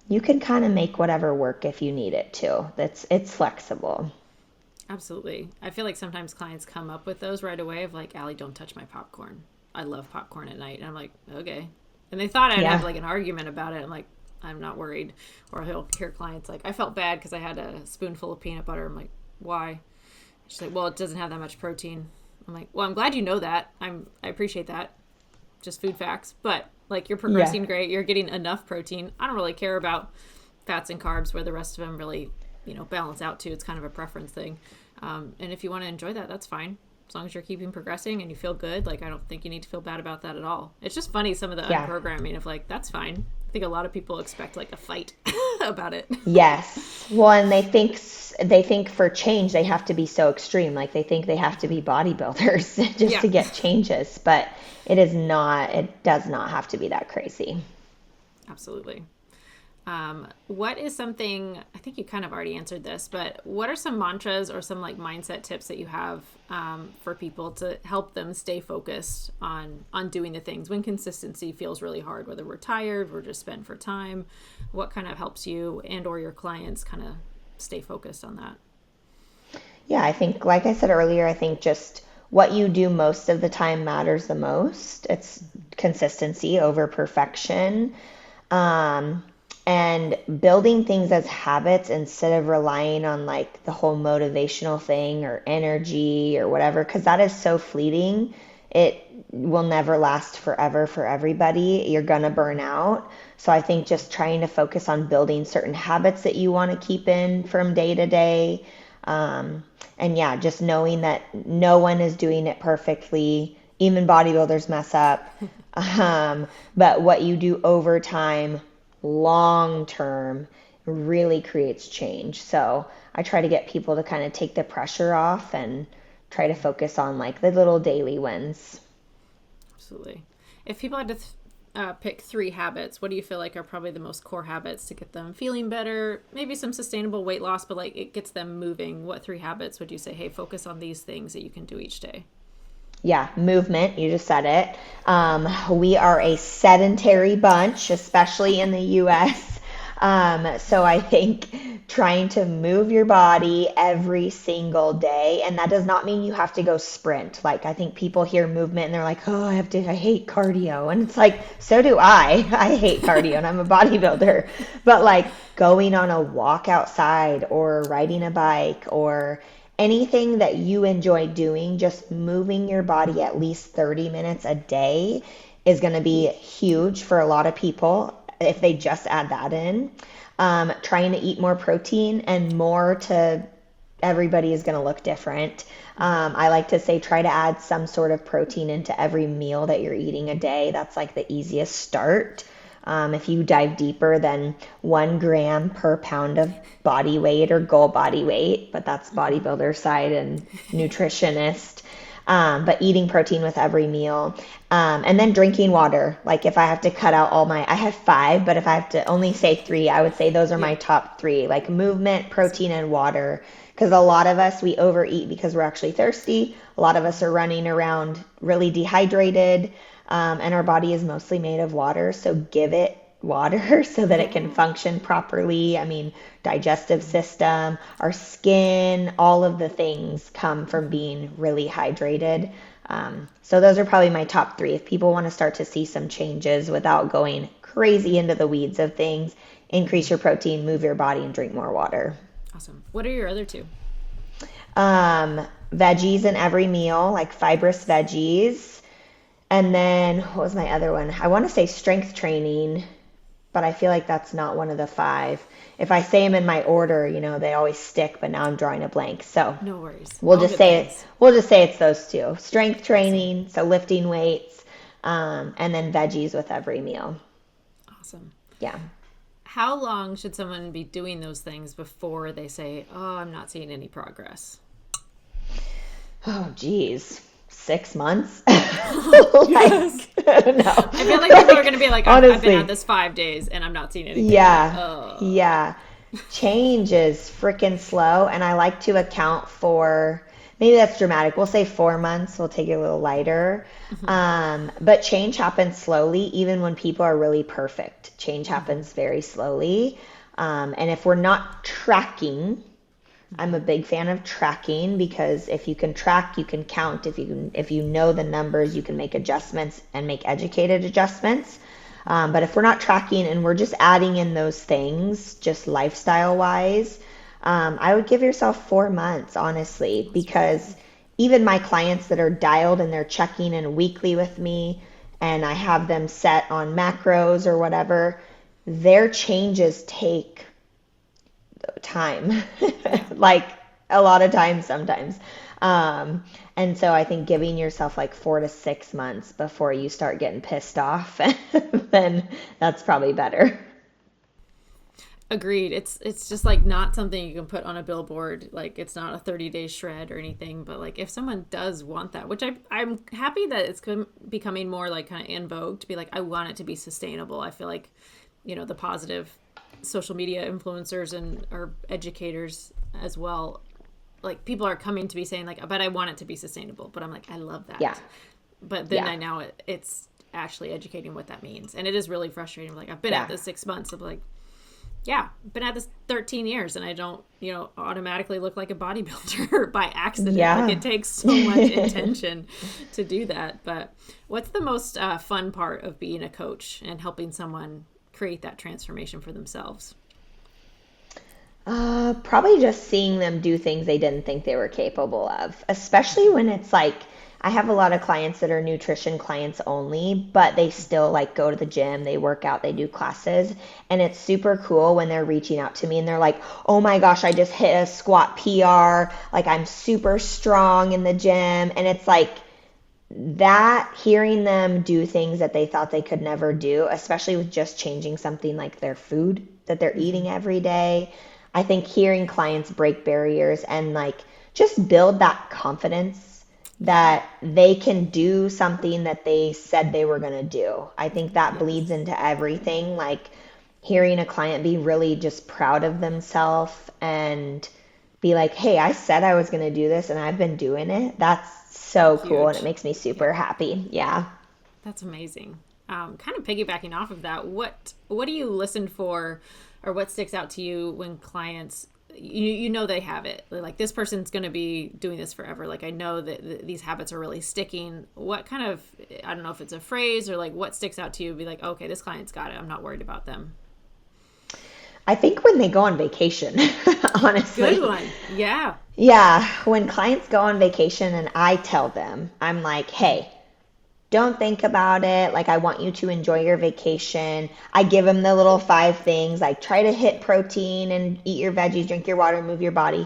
you can kind of make whatever work if you need it to. It's flexible. Absolutely. I feel like sometimes clients come up with those right away of like, Allie, don't touch my popcorn. I love popcorn at night. And I'm like, okay. And they thought I'd have like an argument about it. I'm like, I'm not worried. Or he'll hear clients like, I felt bad because I had a spoonful of peanut butter. I'm like, why? She's like, well, it doesn't have that much protein. I'm like, well, I'm glad you know that. I appreciate that. Just food facts. But like, you're progressing great. You're getting enough protein. I don't really care about fats and carbs where the rest of them really, you know, balance out to. It's kind of a preference thing. And if you want to enjoy that, that's fine. As long as you're keeping progressing and you feel good, like, I don't think you need to feel bad about that at all. It's just funny, some of the unprogramming of like, that's fine. I think a lot of people expect like a fight about it. Yes. Well, and they think for change, they have to be so extreme. Like they think they have to be bodybuilders just to get changes, but it does not have to be that crazy. Absolutely. What is something, I think you kind of already answered this, but what are some mantras or some like mindset tips that you have for people to help them stay focused on doing the things when consistency feels really hard, whether we're tired, we're just spent for time? What kind of helps you and or your clients kind of stay focused on that? Yeah, I think, like I said earlier, I think just what you do most of the time matters the most. It's consistency over perfection. and building things as habits instead of relying on like the whole motivational thing or energy or whatever, because that is so fleeting. It will never last forever for everybody. You're gonna burn out. So I think just trying to focus on building certain habits that you want to keep in from day to day. And yeah, just knowing that no one is doing it perfectly. Even bodybuilders mess up. But what you do over time, long term, really creates change. So I try to get people to kind of take the pressure off and try to focus on like the little daily wins. Absolutely. If people had to pick 3 habits, what do you feel like are probably the most core habits to get them feeling better? Maybe some sustainable weight loss, but like it gets them moving. What 3 habits would you say, hey, focus on these things that you can do each day? Yeah, movement, you just said it. We are a sedentary bunch, especially in the US. So I think trying to move your body every single day, and that does not mean you have to go sprint. Like I think people hear movement and they're like, oh, I hate cardio. And it's like, so do I. I hate cardio and I'm a bodybuilder. But like going on a walk outside or riding a bike or anything that you enjoy doing, just moving your body at least 30 minutes a day is going to be huge for a lot of people if they just add that in. Trying to eat more protein and more to everybody is going to look different. I like to say try to add some sort of protein into every meal that you're eating a day. That's like the easiest start. If you dive deeper, then 1 gram per pound of body weight or goal body weight, but that's bodybuilder side and nutritionist. But eating protein with every meal. And then drinking water. Like if I have to cut out I have 5, but if I have to only say 3, I would say those are my top 3, like movement, protein, and water. Because a lot of us, we overeat because we're actually thirsty. A lot of us are running around really dehydrated. And our body is mostly made of water, so give it water so that it can function properly. I mean, digestive system, our skin, all of the things come from being really hydrated. So those are probably my top 3. If people want to start to see some changes without going crazy into the weeds of things, increase your protein, move your body, and drink more water. Awesome. What are your other 2? Veggies in every meal, like fibrous veggies. And then what was my other one? I want to say strength training, but I feel like that's not one of the 5. If I say them in my order, they always stick, but now I'm drawing a blank. So no worries. We'll just say it's those 2. Strength training, awesome. So lifting weights, and then veggies with every meal. Awesome. Yeah. How long should someone be doing those things before they say, oh, I'm not seeing any progress? Oh, geez. 6 months. Yes. No. I feel like people are going to be like, I've been at this 5 days and I'm not seeing anything. Yeah. Yeah. Change is freaking slow. And I like to account for, maybe that's dramatic. We'll say 4 months. We'll take it a little lighter. But change happens slowly, even when people are really perfect. Change happens very slowly. And if we're not tracking, I'm a big fan of tracking, because if you can track, you can count. If you know the numbers, you can make adjustments and make educated adjustments. But if we're not tracking and we're just adding in those things, just lifestyle wise, I would give yourself 4 months, honestly, because even my clients that are dialed and they're checking in weekly with me and I have them set on macros or whatever, their changes take time, like a lot of time sometimes. And so I think giving yourself like 4 to 6 months before you start getting pissed off, then that's probably better. Agreed. It's just like not something you can put on a billboard. Like it's not a 30-day shred or anything, but like if someone does want that, which I'm happy that it's becoming more like kind of in vogue to be like, I want it to be sustainable. I feel like, the positive social media influencers and or educators as well, like people are coming to be saying like, but I want it to be sustainable. But I'm like, I love that. Yeah. But then I know it's actually educating what that means. And it is really frustrating. Like I've been at this 6 months of like, been at this 13 years and I don't, automatically look like a bodybuilder by accident. Yeah. Like it takes so much intention to do that. But what's the most fun part of being a coach and helping someone create that transformation for themselves? Probably just seeing them do things they didn't think they were capable of, especially when it's like, I have a lot of clients that are nutrition clients only, but they still like go to the gym, they work out, they do classes. And it's super cool when they're reaching out to me and they're like, oh my gosh, I just hit a squat PR. Like I'm super strong in the gym. And it's like that, hearing them do things that they thought they could never do, especially with just changing something like their food that they're eating every day. I think hearing clients break barriers and like just build that confidence that they can do something that they said they were going to do. I think that bleeds into everything. Like hearing a client be really just proud of themselves and be like, hey, I said I was going to do this and I've been doing it. That's so cool. And it makes me super happy. Yeah. That's amazing. Kind of piggybacking off of that, what do you listen for, or what sticks out to you when clients, you know they have it, like this person's going to be doing this forever, like I know that these habits are really sticking? What kind of, I don't know if it's a phrase or like what sticks out to you, be like, okay, this client's got it, I'm not worried about them? I think when they go on vacation, honestly. Good one. Yeah. Yeah. When clients go on vacation and I tell them, I'm like, hey, don't think about it. Like, I want you to enjoy your vacation. I give them the little 5 things, like try to hit protein and eat your veggies, drink your water, move your body.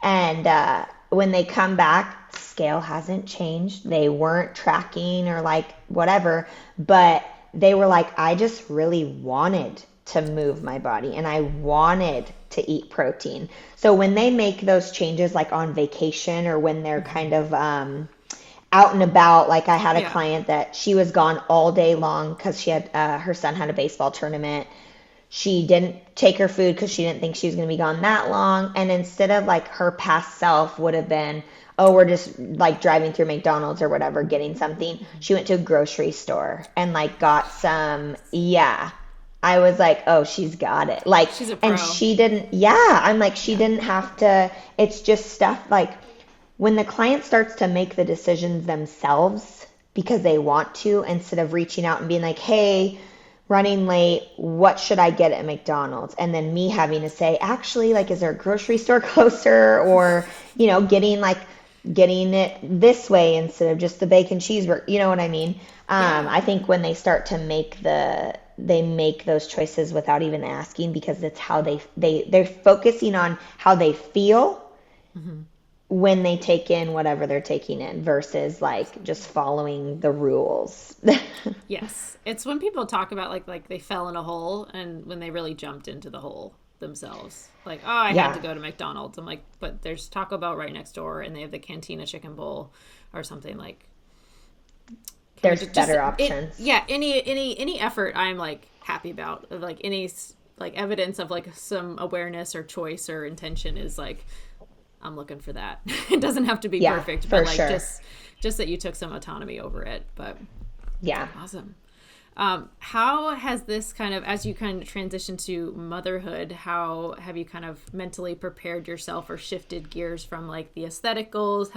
And when they come back, scale hasn't changed. They weren't tracking or like whatever, but they were like, I just really wanted to move my body and I wanted to eat protein. So when they make those changes, like on vacation or when they're kind of out and about, like I had a client that she was gone all day long because she had her son had a baseball tournament. She didn't take her food because she didn't think she was going to be gone that long. And instead of like her past self would have been, oh, we're just like driving through McDonald's or whatever, getting something, she went to a grocery store and like got some. I was like, oh, she's got it. Like, she's a pro. And she didn't, I'm like, she didn't have to, it's just stuff like, when the client starts to make the decisions themselves because they want to, instead of reaching out and being like, hey, running late, what should I get at McDonald's? And then me having to say, actually, like, is there a grocery store closer? Or, you know, getting it this way instead of just the bacon cheeseburger. You know what I mean? I think when they start to make those choices without even asking, because it's how they're focusing on how they feel. Mm-hmm. When they take in whatever they're taking in versus like just following the rules. Yes. It's when people talk about like they fell in a hole and when they really jumped into the hole themselves. Like, oh, I had to go to McDonald's. I'm like, but there's Taco Bell right next door and they have the Cantina chicken bowl or something. Like, there's better options. Any effort I'm like happy about, like any like evidence of like some awareness or choice or intention is like, I'm looking for that. It doesn't have to be perfect, but like just that you took some autonomy over it. But awesome. How has this kind of, as you kind of transition to motherhood, how have you kind of mentally prepared yourself or shifted gears from like the aesthetic goals,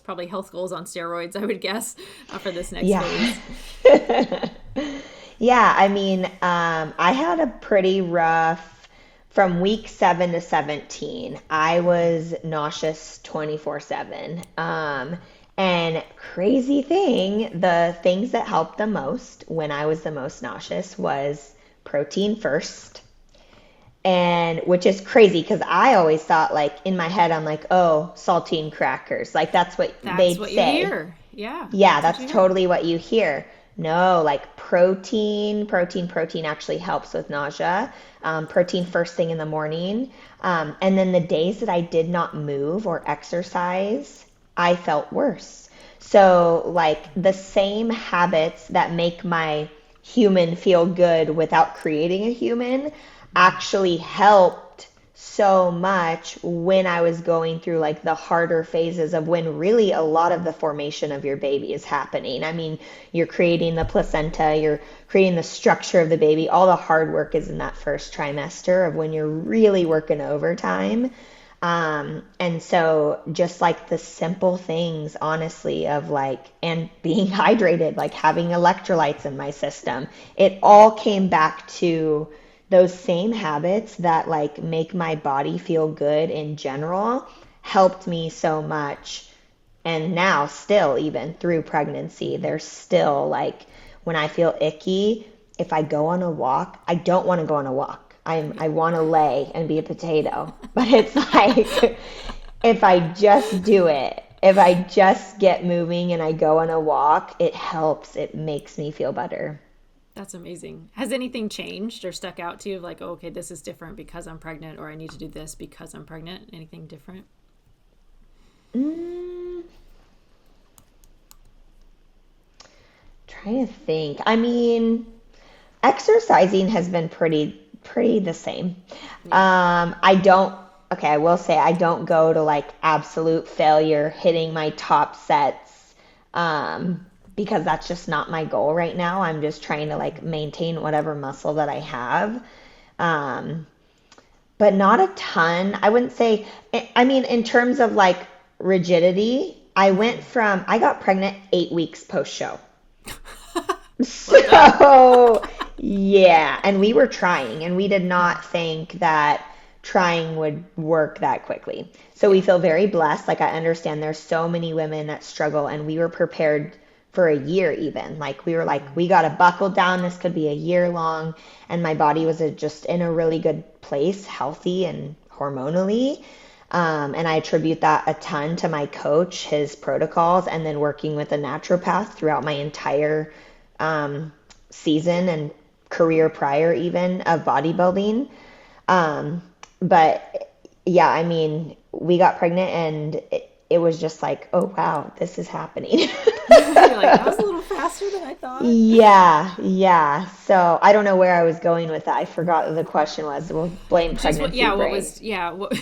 probably health goals on steroids, I would guess, for this next phase? I mean, I had a pretty rough, from week 7 to 17, I was nauseous 24/7. And crazy thing, the things that helped the most when I was the most nauseous was protein first. And which is crazy because I always thought, like, in my head, I'm like, oh, saltine crackers. Like, that's what they'd say. You hear. Yeah. Yeah, that's totally what you hear. No, like protein actually helps with nausea. Protein first thing in the morning. And then the days that I did not move or exercise, I felt worse. So like the same habits that make my human feel good without creating a human actually helped so much when I was going through like the harder phases of when really a lot of the formation of your baby is happening. I mean, you're creating the placenta, you're creating the structure of the baby. All the hard work is in that first trimester of when you're really working overtime. And so just like the simple things, honestly, of like, and being hydrated, like having electrolytes in my system, it all came back to those same habits that like make my body feel good in general, helped me so much. And now still, even through pregnancy, there's still like when I feel icky, if I go on a walk, I don't want to go on a walk. I want to lay and be a potato. But it's like if I just do it, if I just get moving and I go on a walk, it helps. It makes me feel better. That's amazing. Has anything changed or stuck out to you? Like, oh, okay, this is different because I'm pregnant, or I need to do this because I'm pregnant. Anything different? Trying to think. I mean, exercising has been pretty the same. I don't, okay, I will say I don't go to like absolute failure hitting my top sets, because that's just not my goal right now. I'm just trying to like maintain whatever muscle that I have. Um, but not a ton. I wouldn't say, I mean, in terms of like rigidity, I got pregnant 8 weeks post show. So, yeah, and we were trying, and we did not think that trying would work that quickly. So we feel very blessed. Like I understand there's so many women that struggle, and we were prepared for a year even. Like we were like, we got to buckle down. This could be a year long, and my body was just in a really good place, healthy and hormonally. And I attribute that a ton to my coach, his protocols, and then working with a naturopath throughout my entire season and career prior even of bodybuilding. Um, but yeah, I mean, we got pregnant and it was just like, oh wow, this is happening. You're like, that was a little faster than I thought. Yeah. So I don't know where I was going with that. I forgot what the question was. We'll blame Just what, pregnancy yeah, what brain. was, yeah, what,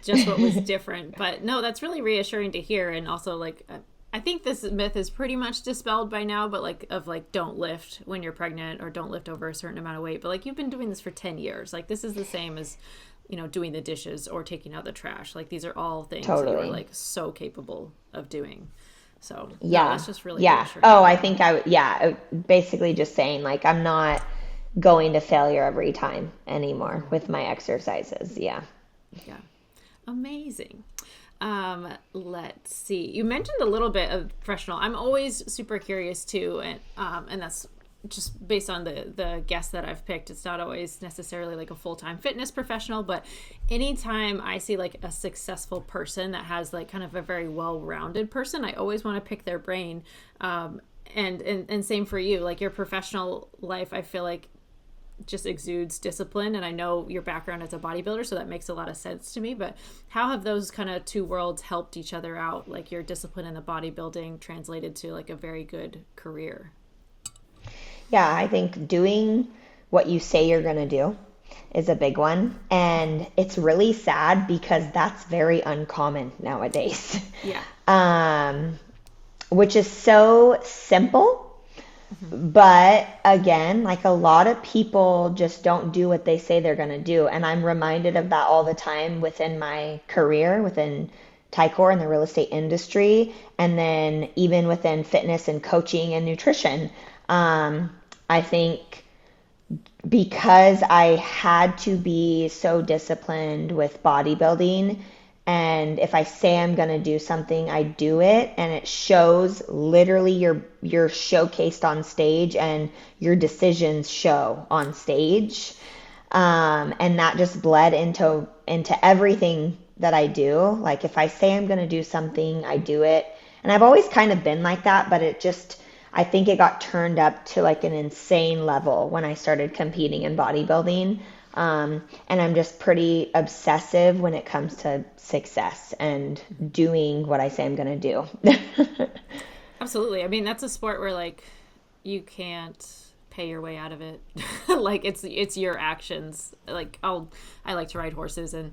just what was different. But no, that's really reassuring to hear. And also, like, I think this myth is pretty much dispelled by now, but like, of like, don't lift when you're pregnant or don't lift over a certain amount of weight. But like, you've been doing this for 10 years. Like, this is the same as, you know, doing the dishes or taking out the trash. Like, these are all things that Totally. you're like so capable of doing. So no, Yeah. that's just really Yeah. reassuring. Oh, I think basically just saying like I'm not going to failure every time anymore with my exercises. Yeah. Yeah. Amazing. Let's see. You mentioned a little bit of professional. I'm always super curious too, and that's just based on the guests that I've picked. It's not always necessarily like a full-time fitness professional, but anytime I see like a successful person that has like kind of a very well-rounded person, I always want to pick their brain. And same for you. Like your professional life, I feel like just exudes discipline, and I know your background as a bodybuilder, so that makes a lot of sense to me. But how have those kind of two worlds helped each other out, like your discipline in the bodybuilding translated to like a very good career? Yeah, I think doing what you say you're going to do is a big one. And it's really sad because that's very uncommon nowadays. Yeah. Um, which is so simple. But again, like a lot of people just don't do what they say they're going to do. And I'm reminded of that all the time within my career, within Tycor and the real estate industry, and then even within fitness and coaching and nutrition. I think because I had to be so disciplined with bodybuilding, and if I say I'm going to do something, I do it, and it shows. Literally you're showcased on stage and your decisions show on stage. And that just bled into everything that I do. Like if I say I'm going to do something, I do it. And I've always kind of been like that, but I think it got turned up to like an insane level when I started competing in bodybuilding. And I'm just pretty obsessive when it comes to success and doing what I say I'm going to do. Absolutely. I mean, that's a sport where like you can't pay your way out of it. Like it's your actions. Like I like to ride horses, and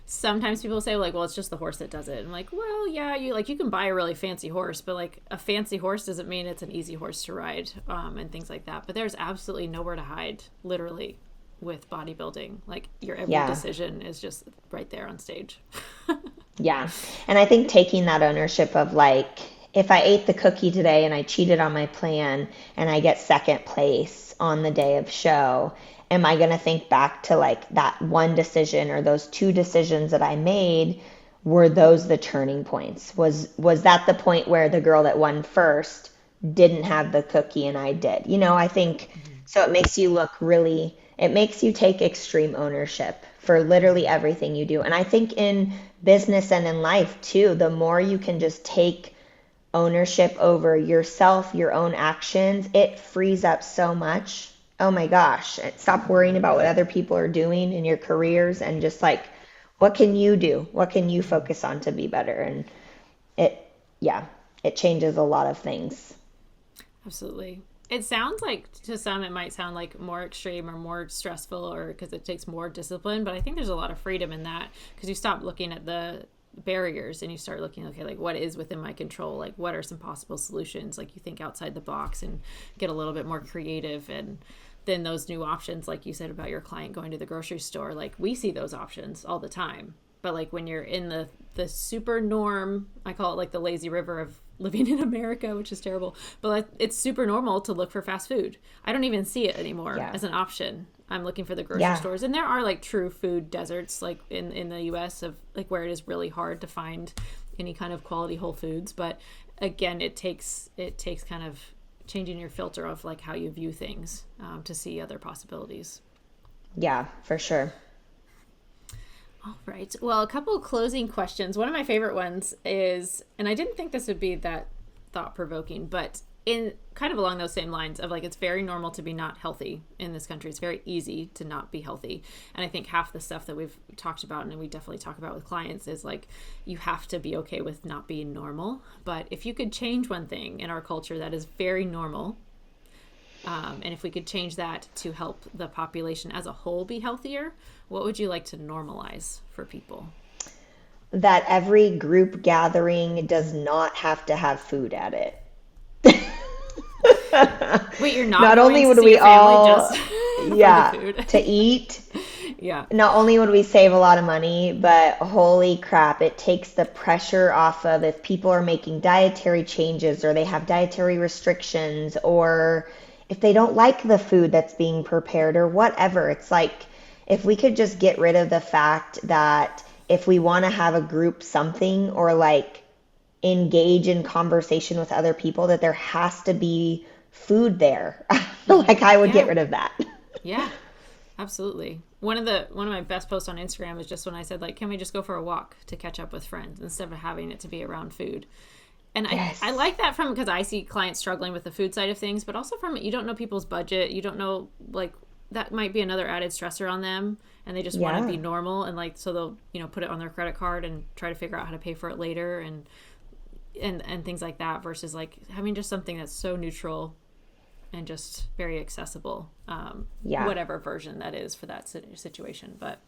sometimes people say like, well, it's just the horse that does it. I'm like, well, yeah, you can buy a really fancy horse, but like a fancy horse doesn't mean it's an easy horse to ride, and things like that. But there's absolutely nowhere to hide, literally. with bodybuilding. Like your every Yeah. decision is just right there on stage. Yeah. And I think taking that ownership of like, if I ate the cookie today and I cheated on my plan and I get second place on the day of show, am I going to think back to like that one decision or those two decisions that I made? Were those the turning points? Was that the point where the girl that won first didn't have the cookie and I did? I think Mhm. so it makes you look really, it makes you take extreme ownership for literally Mhm. everything you do. And I think in business and in life too, the more you can just take ownership over yourself, your own actions, it frees up so much. Oh my gosh. Stop worrying about what other people are doing in your careers and just like, what can you do? What can you Mhm. focus on to be better? And it, yeah, it changes a lot of things. Absolutely. It sounds like to some it might sound like more extreme or more stressful or because it takes more discipline, but I think there's a lot of freedom in that because you stop looking at the barriers and you start looking, okay, like what is within my control? Like what are some possible solutions? Like you think outside the box and get a little bit more creative, and then those new options like you said about your client going to the grocery store, like we see those options all the time. But like when you're in the super norm, I call it like the lazy river of living in America, which is terrible. But like, it's super normal to look for fast food. I don't even see it anymore Yeah. as an option. I'm looking for the grocery Yeah. stores, and there are like true food deserts, like in the U.S. of like where it is really hard to find any kind of quality whole foods. But again, it takes kind of changing your filter of like how you view things to see other possibilities. Yeah, for sure. All right. Well, a couple of closing questions. One of my favorite ones is, and I didn't think this would be that thought provoking, but in kind of along those same lines of like, it's very normal to be not healthy in this country. It's very easy to not be healthy. And I think half the stuff that we've talked about and we definitely talk about with clients is like, you have to be okay with not being normal. But if you could change one thing in our culture that is very normal, and if we could change that to help the population as a whole be healthier, what would you like to normalize for people? That every group gathering does not have to have food at it. Wait, you're not Not going only to would see we your family all, just for the yeah, food? to eat, Yeah. not only would we save a lot of money, but holy crap, it takes the pressure off of if people are making dietary changes or they have dietary restrictions or if they don't like the food that's being prepared or whatever. It's like if we could just get rid of the fact that if we want to have a group something or like engage in conversation with other people, that there has to be food there. I feel Hmm. like I would get Yeah. rid of that. Yeah. Absolutely. One of my best posts on Instagram is just when I said like, can we just go for a walk to catch up with friends instead of having it to be around food? And I Yes. like that from because I see clients struggling with the food side of things, but also from you don't know people's budget. You don't know like that might be another added stressor on them, and they just want to Yeah. be normal and like so they'll put it on their credit card and try to figure out how to pay for it later and things like that versus like having just something that's so neutral and just very accessible, Yeah. whatever version that is for that situation. But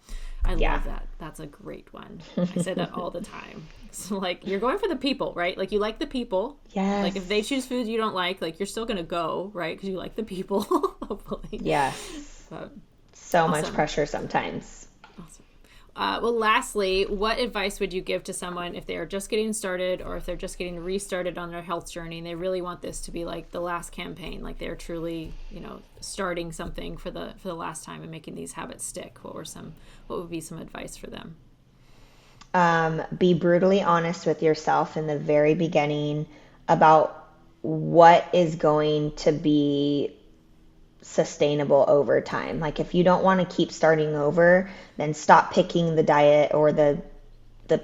I Yeah. love that. That's a great one. I say that all the time. So like you're going for the people, right? Like you like the people. Like if they Yes. choose food you don't like you're still gonna go, right? Because you like the people, hopefully. Yes. But So much awesome. pressure sometimes. Awesome. Well, lastly, what advice would you give to someone if they are just getting started or if they're just getting restarted on their health journey and they really want this to be like the last campaign, like they're truly, starting something for the last time and making these habits stick? What would be some advice for them? Be brutally honest with yourself in the very beginning about what is going to be sustainable over time. Like if you don't want to keep starting over, then stop picking the diet or the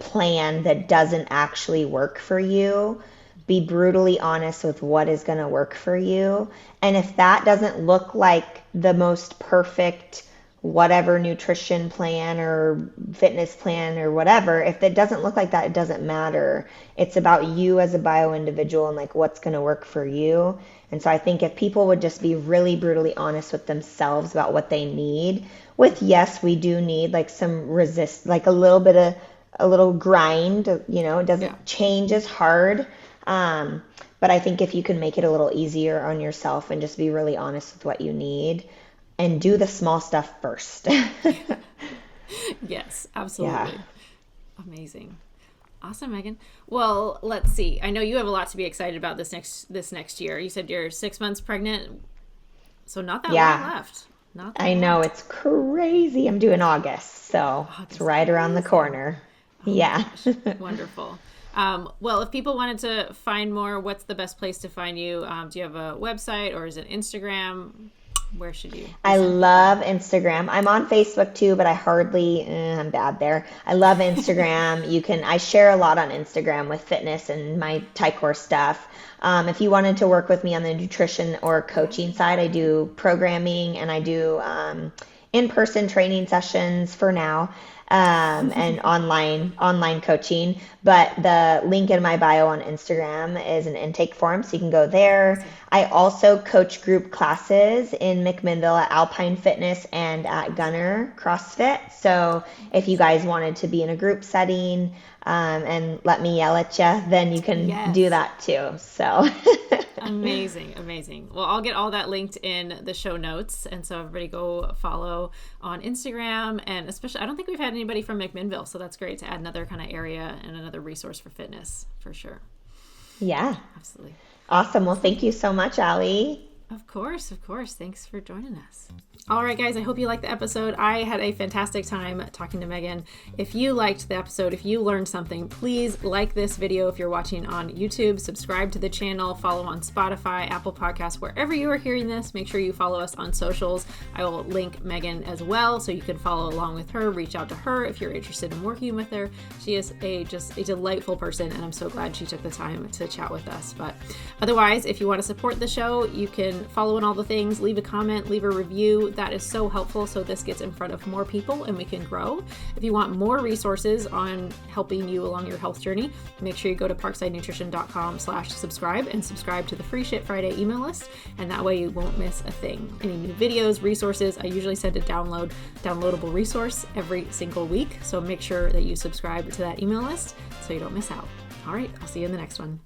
plan that doesn't actually work for you. Be brutally honest with what is going to work for you. And if that doesn't look like the most perfect whatever nutrition plan or fitness plan or whatever, if it doesn't look like that, it doesn't matter. It's about you as a bio individual and like what's going to work for you. And so I think if people would just be really brutally honest with themselves about what they need, with yes, we do need like some resist, like a little grind, it Yeah. doesn't change as hard. Um, but I think if you can make it a little easier on yourself and just be really honest with what you need, and do the small stuff first. Yes, Yeah. absolutely. Amazing. Awesome, Megan. Well, let's see. I know you have a lot to be excited about this next year. You said you're 6 months pregnant, so not that long Yeah. left. Not that I long. know it's crazy. I'm due in August, so it's August, right around the amazing. corner. Oh my Yeah. gosh, wonderful. Well, if people wanted to find more, what's the best place to find you? Do you have a website or is it Instagram? Where should you be I sending people? love Instagram. I'm on Facebook too, but I hardly, I'm bad there. I love Instagram. I share a lot on Instagram with fitness and my Tycor stuff. If you wanted to work with me on the nutrition or coaching side, I do programming and I do in-person training sessions for now, and online coaching. But the link in my bio on Instagram is an intake form, so you can go there. Awesome. I also coach group classes in McMinnville at Alpine Fitness and at Awesome. Gunner CrossFit. So if you guys wanted to be in a group setting, and let me yell at you, then you can do Yes. that too. So Amazing, amazing. Well, I'll get all that linked in the show notes. And so everybody go follow on Instagram. And especially, I don't think we've had anybody from McMinnville. So that's great to add another kind of area and another resource for fitness for sure. yeah, Absolutely. awesome. Well, Awesome. thank you so much, Allie. Of course, of course. Thanks for joining us. All right, guys, I hope you liked the episode. I had a fantastic time talking to Megan. If you liked the episode, if you learned something, please like this video if you're watching on YouTube, subscribe to the channel, follow on Spotify, Apple Podcasts, wherever you are hearing this. Make sure you follow us on socials. I will link Megan as well so you can follow along with her, reach out to her if you're interested in working with her. She is just a delightful person, and I'm so glad she took the time to chat with us. But otherwise, if you want to support the show, you can follow in all the things, leave a comment, leave a review. That is so helpful so this gets in front of more people and we can grow. If you want more resources on helping you along your health journey, make sure you go to parksidenutrition.com/subscribe and subscribe to the Free Shit Friday email list. And that way you won't miss a thing. Any new videos, resources, I usually send a downloadable resource every single week. So make sure that you subscribe to that email list so you don't miss out. All right, I'll see you in the next one.